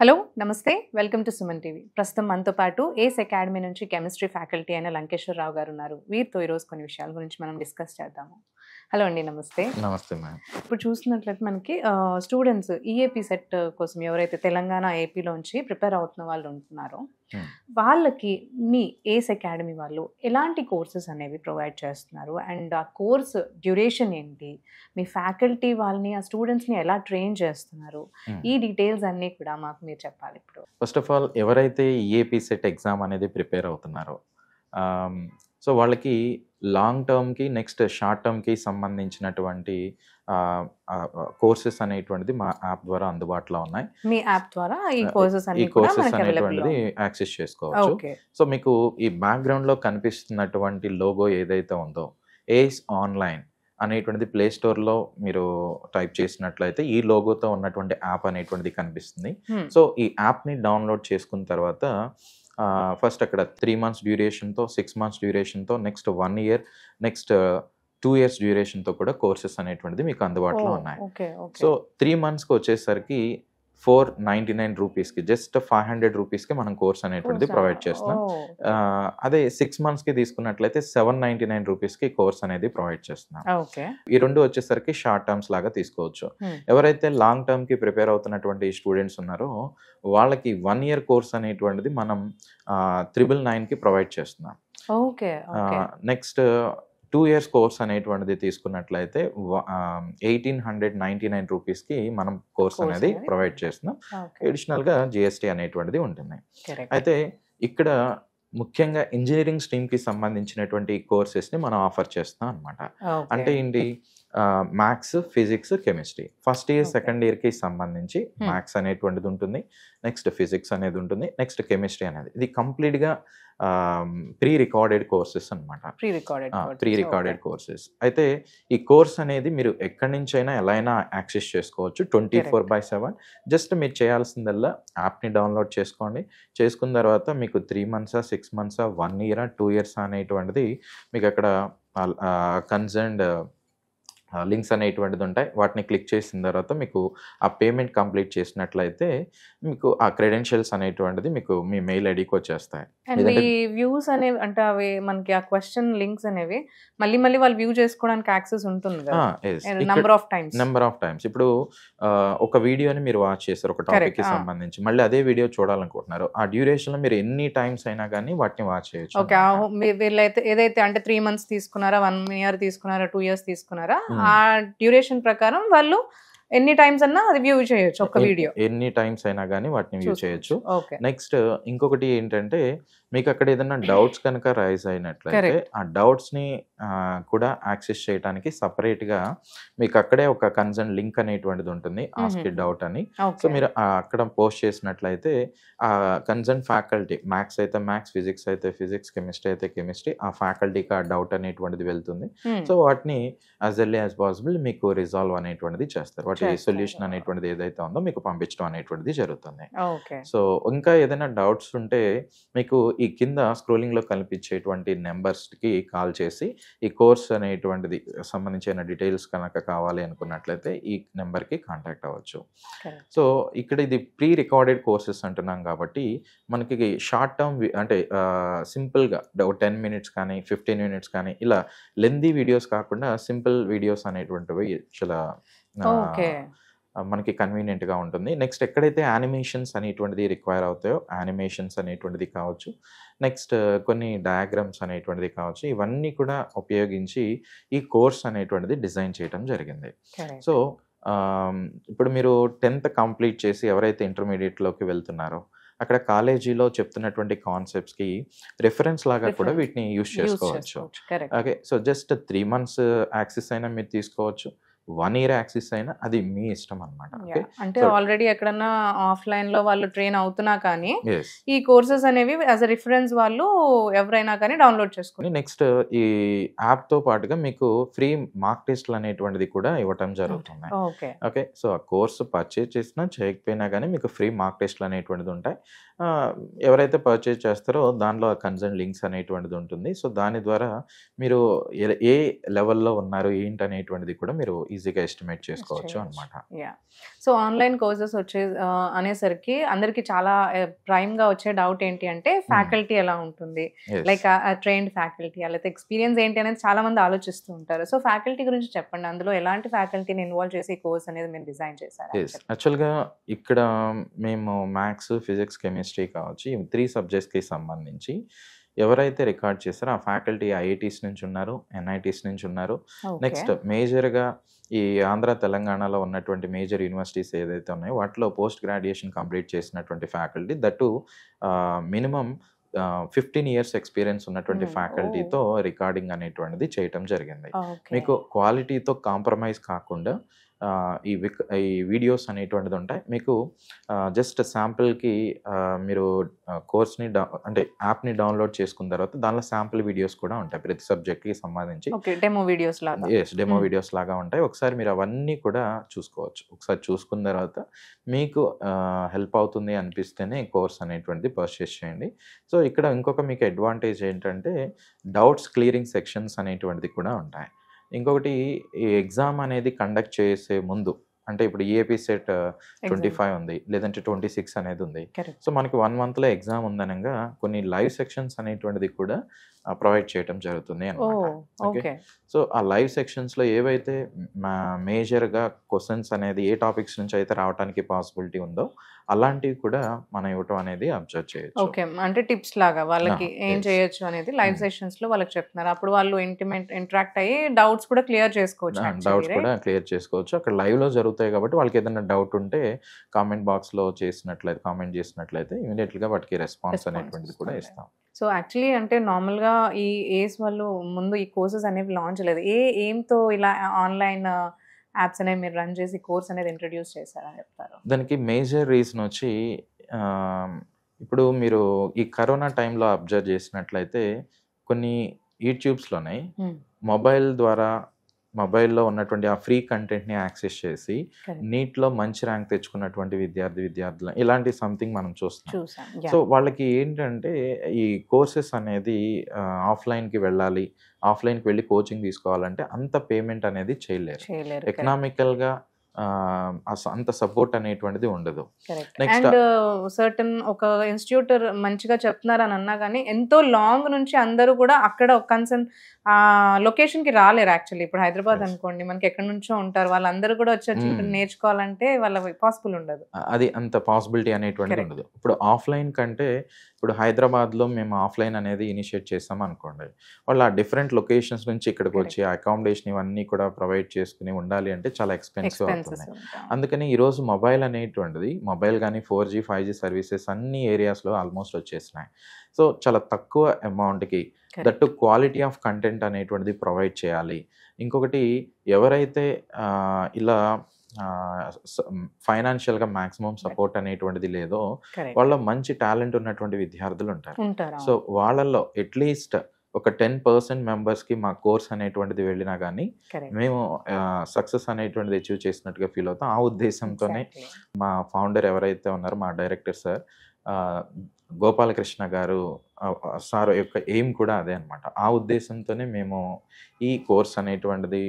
Hello నమస్తే welcome to Suman TV. ప్రస్తుతం మనతో పాటు ఏస్ అకాడమీ నుంచి కెమిస్ట్రీ ఫ్యాకల్టీ అయిన లంకేశ్వరరావు గారు ఉన్నారు. వీరితో ఈరోజు కొన్ని విషయాల గురించి మనం డిస్కస్ చేద్దాము. హలో అండి, నమస్తే. నమస్తే మ్యామ్. ఇప్పుడు చూస్తున్నట్లయితే మనకి స్టూడెంట్స్ ఈఏపీ సెట్ కోసం ఎవరైతే తెలంగాణ ఏపీలోంచి ప్రిపేర్ అవుతున్న వాళ్ళు ఉంటున్నారో వాళ్ళకి మీ ఏస్ అకాడమీ వాళ్ళు ఎలాంటి కోర్సెస్ అనేవి ప్రొవైడ్ చేస్తున్నారు అండ్ ఆ కోర్స్ డ్యూరేషన్ ఏంటి, మీ ఫ్యాకల్టీ వాళ్ళని ఆ స్టూడెంట్స్ని ఎలా ట్రైన్ చేస్తున్నారు, ఈ డీటెయిల్స్ అన్నీ కూడా మాకు మీరు చెప్పాలి. ఇప్పుడు ఫస్ట్ ఆఫ్ ఆల్ ఎవరైతే ఈఏపీ సెట్ ఎగ్జామ్ అనేది ప్రిపేర్ అవుతున్నారో సో వాళ్ళకి లాంగ్ టర్మ్కి నెక్స్ట్ షార్ట్ టర్మ్కి సంబంధించినటువంటి కోర్సెస్ అనేటువంటిది మా యాప్ ద్వారా అందుబాటులో ఉన్నాయి. మీ యాప్ ద్వారా ఈ కోర్సెస్ అనేటువంటిది యాక్సెస్ చేసుకోవచ్చు. సో మీకు ఈ బ్యాక్గ్రౌండ్లో కనిపిస్తున్నటువంటి లోగో ఏదైతే ఉందో ఏస్ ఆన్లైన్ అనేటువంటిది ప్లే స్టోర్లో మీరు టైప్ చేసినట్లయితే ఈ లోగోతో ఉన్నటువంటి యాప్ అనేటువంటిది కనిపిస్తుంది. సో ఈ యాప్ని డౌన్లోడ్ చేసుకున్న తర్వాత ఫస్ట్ అక్కడ 3 months డ్యూరేషన్తో, 6 months డ్యూరేషన్తో, నెక్స్ట్ 1 year, నెక్స్ట్ 2 years డ్యూరేషన్తో కూడా కోర్సెస్ అనేటువంటిది మీకు అందుబాటులో ఉన్నాయి. సో 3 monthsకి వచ్చేసరికి 499 రూపీస్కి, జస్ట్ 500 రూపీస్కి మనం కోర్స్ అనేటువంటిది ప్రొవైడ్ చేస్తున్నాం. అదే 6 monthsకి తీసుకున్నట్లయితే 799 రూపీస్కి కోర్స్ అనేది ప్రొవైడ్ చేస్తున్నాం. ఈ రెండు వచ్చేసరికి షార్ట్ టర్మ్స్ లాగా తీసుకోవచ్చు. ఎవరైతే లాంగ్ టర్మ్కి ప్రిపేర్ అవుతున్నటువంటి స్టూడెంట్స్ ఉన్నారో వాళ్ళకి 1 year కోర్స్ అనేటువంటిది మనం 999కి ప్రొవైడ్ చేస్తున్నాం. నెక్స్ట్ 2 years కోర్స్ అనేటువంటిది తీసుకున్నట్లయితే 1899 రూపీస్కి మనం కోర్స్ అనేది ప్రొవైడ్ చేస్తున్నాం. అడిషనల్గా జిఎస్టీ అనేటువంటిది ఉంటుంది. అయితే ఇక్కడ ముఖ్యంగా ఇంజనీరింగ్ స్ట్రీమ్కి సంబంధించినటువంటి కోర్సెస్ని మనం ఆఫర్ చేస్తున్నాం అనమాట. అంటే ఏంటి, maths, physics, chemistry. First year second ఇయర్కి సంబంధించి మ్యాథ్స్ అనేటువంటిది ఉంటుంది, నెక్స్ట్ ఫిజిక్స్ అనేది ఉంటుంది, నెక్స్ట్ కెమిస్ట్రీ అనేది. ఇది కంప్లీట్గా ప్రీ రికార్డెడ్ కోర్సెస్ అనమాట. Pre recorded courses. అయితే ఈ కోర్స్ అనేది మీరు ఎక్కడి నుంచి అయినా ఎలా అయినా యాక్సెస్ చేసుకోవచ్చు 24/7. జస్ట్ మీరు చేయాల్సిందల్లా యాప్ని డౌన్లోడ్ చేసుకోండి. చేసుకున్న తర్వాత మీకు 3 months, 6 months, 1 year, 2 years అనేటువంటిది మీకు అక్కడ కన్సర్న్డ్ లింక్స్ అనేటువంటిది ఉంటాయి. వాటిని క్లిక్ చేసిన తర్వాత మీకు ఆ పేమెంట్ కంప్లీట్ చేసినట్లయితే మీకు ఆ క్రెడెన్షియల్స్ అనేటువంటిది మీకు మీ మెయిల్ ఐడికి వచ్చేస్తాయి. వ్యూస్ అనేవి అంటే అవి మనకి ఆ క్వశ్చన్ లింక్స్ అనేవి మళ్ళీ వాళ్ళు వ్యూ చేసుకోవడానికి యాక్సెస్ ఉంటుంది కదా, నెంబర్ ఆఫ్ టైమ్స్. ఇప్పుడు ఒక వీడియోని మీరు వాచ్ చేస్తారు ఒక టాపిక్ కి సంబంధించి, మళ్ళీ అదే వీడియో చూడాలనుకుంటున్నారు, ఆ డ్యూరేషన్ లో మీరు ఎన్ని టైమ్స్ అయినా కానీ వాటిని వాచ్ చేయొచ్చు. వీళ్ళైతే ఏదైతే అంటే 3 months తీసుకున్నారా, 1 year తీసుకున్నారా, 2 years తీసుకున్నారా, ఆ డ్యూరేషన్ ప్రకారం వాళ్ళు ఎన్ని టైమ్స్ అన్నా అది వ్యూ చేయొచ్చు. ఒక వీడియో ఎన్ని టైమ్స్ అయినా కానీ వాటిని వ్యూ చేయొచ్చు. నెక్స్ట్ ఇంకొకటి ఏంటంటే మీకు అక్కడ ఏదైనా డౌట్స్ కనుక రైజ్ అయినట్లయితే ఆ డౌట్స్ని కూడా యాక్సెస్ చేయడానికి సపరేట్గా మీకు అక్కడే ఒక కన్సర్న్ లింక్ అనేటువంటిది ఉంటుంది, ఆస్క్ ఇట్ డౌట్ అని. సో మీరు అక్కడ పోస్ట్ చేసినట్లయితే ఆ కన్సర్న్ ఫ్యాకల్టీ, మ్యాథ్స్ అయితే మ్యాథ్స్, ఫిజిక్స్ అయితే ఫిజిక్స్, కెమిస్ట్రీ అయితే కెమిస్ట్రీ, ఆ ఫ్యాకల్టీకి ఆ డౌట్ అనేటువంటిది వెళ్తుంది. సో వాటిని యాజ్ ఎర్లీ యాజ్ పాసిబుల్ మీకు రిజాల్వ్ అనేటువంటిది చేస్తారు. వాటి సొల్యూషన్ అనేటువంటిది ఏదైతే ఉందో మీకు పంపించడం అనేటువంటిది జరుగుతుంది. సో ఇంకా ఏదైనా డౌట్స్ ఉంటే మీకు ఈ కింద స్క్రోలింగ్ లో కనిపించేటువంటి నెంబర్స్ కి కాల్ చేసి ఈ కోర్స్ అనేటువంటిది సంబంధించిన డీటెయిల్స్ కనుక కావాలి అనుకున్నట్లయితే ఈ నెంబర్ కి కాంటాక్ట్ అవ్వచ్చు. సో ఇక్కడ ఇది ప్రీ రికార్డెడ్ కోర్సెస్ అంటున్నాం కాబట్టి మనకి షార్ట్ టర్మ్ అంటే సింపుల్ గా 10 minutes కానీ 15 minutes కానీ ఇలా లెందీ వీడియోస్ కాకుండా సింపుల్ వీడియోస్ అనేటువంటివి చాలా మనకి కన్వీనియంట్గా ఉంటుంది. నెక్స్ట్ ఎక్కడైతే యానిమేషన్స్ అనేటువంటిది రిక్వైర్ అవుతాయో యానిమేషన్స్ అనేటువంటిది కావచ్చు, నెక్స్ట్ కొన్ని డయాగ్రామ్స్ అనేటువంటిది కావచ్చు, ఇవన్నీ కూడా ఉపయోగించి ఈ కోర్స్ అనేటువంటిది డిజైన్ చేయడం జరిగింది. సో ఇప్పుడు మీరు 10th కంప్లీట్ చేసి ఎవరైతే ఇంటర్మీడియట్లోకి వెళ్తున్నారో అక్కడ కాలేజీలో చెప్తున్నటువంటి కాన్సెప్ట్స్కి రిఫరెన్స్ లాగా కూడా వీటిని యూజ్ చేసుకోవచ్చు. Okay, so just 3 months access అయినా మీరు తీసుకోవచ్చు, 1 year యాక్సెస్ అయినా అది మీ ఇష్టం అనమాట. అంటే ఆల్రెడీ ఎక్కడన్నా ఆఫ్లైన్ లో వాళ్ళు ట్రైన్ అవుతున్నా కానీ ఈ కోర్సెస్ అనేవి యాజ్ అ రిఫరెన్స్ వాళ్ళు ఎవరైనా కానీ డౌన్లోడ్ చేసుకోండి. నెక్స్ట్ ఈ యాప్ తో పాటుగా మీకు ఫ్రీ మార్క్ టెస్ట్లు అనేటువంటిది కూడా ఇవ్వటం జరుగుతుంది. ఓకే, సో ఆ కోర్సు పర్చేజ్ చేసినా చేయకపోయినా కానీ మీకు ఫ్రీ మార్క్ టెస్ట్లు అనేటువంటిది ఉంటాయి. ఎవరైతే పర్చేజ్ చేస్తారో దానిలో కన్సర్న్ లింక్స్ అనేటువంటిది ఉంటుంది. సో దాని ద్వారా మీరు ఏ లెవెల్లో ఉన్నారు ఏంటి అనేటువంటిది కూడా మీరు ఈజీగా ఎస్టిమేట్ చేసుకోవచ్చు అనమాట. సో ఆన్లైన్ కోర్సెస్ అనేసరికి అందరికి చాలా ప్రైమ్ గా వచ్చే డౌట్ ఏంటి అంటే ఫ్యాకల్టీ ఎలా ఉంటుంది, లైక్ ట్రైన్డ్ ఫ్యాకల్టీ లేకపోతే ఎక్స్పీరియన్స్ ఏంటి అనేది చాలా మంది ఆలోచిస్తూ ఉంటారు. సో ఫ్యాకల్టీ గురించి చెప్పండి, అందులో ఎలాంటి ఫ్యాకల్టీని ఇన్వాల్వ్ చేసి కోర్స్ అనేది మీరు డిజైన్ చేశారు? యాక్చువల్గా ఇక్కడ మేము మ్యాథ్స్, ఫిజిక్స్, కెమిస్ట్రీ కావచ్చు, ఈ 3 సబ్జెక్ట్స్కి సంబంధించి ఎవరైతే రికార్డ్ చేస్తారో ఆ ఫ్యాకల్టీ ఐఐటీస్ నుంచి ఉన్నారు, ఎన్ఐటీస్ నుంచి ఉన్నారు. నెక్స్ట్ మేజర్గా ఈ ఆంధ్ర తెలంగాణలో ఉన్నటువంటి మేజర్ యూనివర్సిటీస్ ఏదైతే ఉన్నాయో వాటిలో పోస్ట్ గ్రాడ్యుయేషన్ కంప్లీట్ చేసినటువంటి faculty, that minimum 15 years experience ఉన్నటువంటి ఫ్యాకల్టీతో రికార్డింగ్ అనేటువంటిది చేయటం జరిగింది. మీకు క్వాలిటీతో కాంప్రమైజ్ కాకుండా ఈ వీడియోస్ అనేటువంటిది ఉంటాయి. మీకు జస్ట్ శాంపుల్కి మీరు కోర్స్ని అంటే యాప్ని డౌన్లోడ్ చేసుకున్న తర్వాత దానిలో శాంపుల్ వీడియోస్ కూడా ఉంటాయి ప్రతి సబ్జెక్ట్కి సంబంధించి. డెమో వీడియోస్ లాగా. డెమో వీడియోస్ లాగా ఉంటాయి. ఒకసారి మీరు అవన్నీ కూడా చూసుకోవచ్చు. ఒకసారి చూసుకున్న తర్వాత మీకు హెల్ప్ అవుతుంది అనిపిస్తేనే కోర్స్ అనేటువంటిది పర్చేస్ చేయండి. సో ఇక్కడ ఇంకొక మీకు అడ్వాంటేజ్ ఏంటంటే డౌట్స్ క్లియరింగ్ సెక్షన్స్ అనేటువంటిది కూడా ఉంటాయి. ఇంకొకటి ఈ ఎగ్జామ్ అనేది కండక్ట్ చేసే ముందు, అంటే ఇప్పుడు ఈఏపీ సెట్ 25 ఉంది, లేదంటే 26 అనేది ఉంది. సో మనకి 1 monthలో ఎగ్జామ్ ఉందనగా కొన్ని లైవ్ సెక్షన్స్ అనేటువంటిది కూడా ప్రొవైడ్ చేయడం జరుగుతుంది అన్నమాట. ఓకే, సో ఆ లైవ్ సెక్షన్స్లో ఏవైతే మేజర్గా క్వశ్చన్స్ అనేది ఏ టాపిక్స్ నుంచి అయితే రావడానికి పాసిబిలిటీ ఉందో అలాంటివి కూడా మనం ఇవ్వటం అనేది అబ్జర్వ్ చేయొచ్చు. ఓకే, అంటే టిప్స్ లాగా వాళ్ళకి ఏం చేయొచ్చు అనేది లైవ్ సెషన్స్ లో వాళ్ళకి చెప్తున్నారు. అప్పుడు వాళ్ళు ఇంటరాక్ట్ అయ్యి డౌట్స్ కూడా క్లియర్ చేసుకోవచ్చు. అక్కడ లైవ్ లో జరుగుతాయి కాబట్టి వాళ్ళకి ఏదైనా డౌట్ ఉంటే కామెంట్ బాక్స్ లో కామెంట్ చేసినట్లయితే ఇమీడియట్ గా వాటికి రెస్పాన్స్ అనేటువంటిది కూడా ఇస్తాం. సో యాక్చువల్లీ అంటే నార్మల్గా ఈ ఏస్ వాళ్ళు ముందు ఈ కోర్సెస్ అనేవి లాంచ్ లేదు. ఏంతో ఇలా ఆన్లైన్ యాప్స్ అనేవి మీరు రన్ చేసి కోర్స్ అనేది ఇంట్రడ్యూస్ చేశారని చెప్తారు? దానికి మేజర్ రీజన్ వచ్చి ఇప్పుడు మీరు ఈ కరోనా టైంలో అబ్జర్వ్ చేసినట్లయితే కొన్ని యూట్యూబ్స్లోనే మొబైల్లో ఉన్నటువంటి ఆ ఫ్రీ కంటెంట్ని యాక్సెస్ చేసి నీట్లో మంచి ర్యాంక్ తెచ్చుకున్నటువంటి విద్యార్థులు ఇలాంటి సంథింగ్ మనం చూస్తాం. సో వాళ్ళకి ఏంటంటే ఈ కోర్సెస్ అనేది ఆఫ్లైన్కి వెళ్ళి కోచింగ్ తీసుకోవాలంటే అంత పేమెంట్ అనేది చేయలేరు. ఎకనామికల్గా అంత సపోర్ట్ అనేటువంటిది ఉండదు. నెక్స్ట్ సర్టన్ ఒక ఇన్స్టిట్యూటర్ మంచిగా చెప్తున్నారని అన్నా కానీ ఎంతో లాంగ్ నుంచి అందరూ కూడా అక్కడ కన్సర్న్ లొకేషన్ కి రాలేరు. యాక్చువల్లీ ఇప్పుడు హైదరాబాద్ అనుకోండి, మనకి ఎక్కడి నుంచో ఉంటారు, వాళ్ళందరూ కూడా వచ్చి నేర్చుకోవాలంటే వాళ్ళ పాసిబుల్ ఉండదు. అది అంత పాసిబిలిటీ అనేటువంటిది ఉండదు. ఇప్పుడు ఆఫ్లైన్ కంటే ఇప్పుడు హైదరాబాద్లో మేము ఆఫ్లైన్ అనేది ఇనిషియేట్ చేస్తాం అనుకోండి, వాళ్ళు ఆ డిఫరెంట్ లొకేషన్స్ నుంచి ఇక్కడికి వచ్చి అకామిడేషన్ ఇవన్నీ కూడా ప్రొవైడ్ చేసుకుని ఉండాలి అంటే చాలా ఎక్స్పెన్సివ్ అవుతుంది. అందుకని ఈరోజు మొబైల్ అనేటువంటిది కానీ 4G 5G సర్వీసెస్ అన్ని ఏరియాస్లో ఆల్మోస్ట్ వచ్చేసినాయి. సో చాలా తక్కువ అమౌంట్కి దట్టు క్వాలిటీ ఆఫ్ కంటెంట్ అనేటువంటిది ప్రొవైడ్ చేయాలి. ఇంకొకటి ఎవరైతే ఇలా ఫైనాన్షియల్గా మాక్సిమం సపోర్ట్ అనేటువంటిది లేదో వాళ్ళ మంచి టాలెంట్ ఉన్నటువంటి విద్యార్థులు ఉంటారు. సో వాళ్ళల్లో అట్లీస్ట్ ఒక 10% మెంబర్స్కి మా కోర్స్ అనేటువంటిది వెళ్ళినా కానీ మేము సక్సెస్ అనేటువంటిది అచీవ్ చేసినట్టుగా ఫీల్ అవుతాం. ఆ ఉద్దేశంతోనే మా ఫౌండర్ ఎవరైతే ఉన్నారో మా డైరెక్టర్ సార్ గోపాలకృష్ణ గారు సార్ యొక్క ఎయిమ్ కూడా అదే అనమాట. ఆ ఉద్దేశంతోనే మేము ఈ కోర్స్ అనేటువంటిది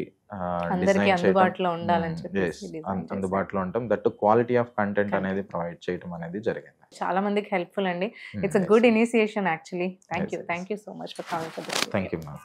అందుబాటులో ఉంటాం. దట్ క్వాలిటీ ఆఫ్ కంటెంట్ అనేది ప్రొవైడ్ చేయడం అనేది జరిగింది. చాలా మందికి హెల్ప్ఫుల్ అండి. It's a good initiation actually. Thank you so much for coming for this. Thank you ma'am.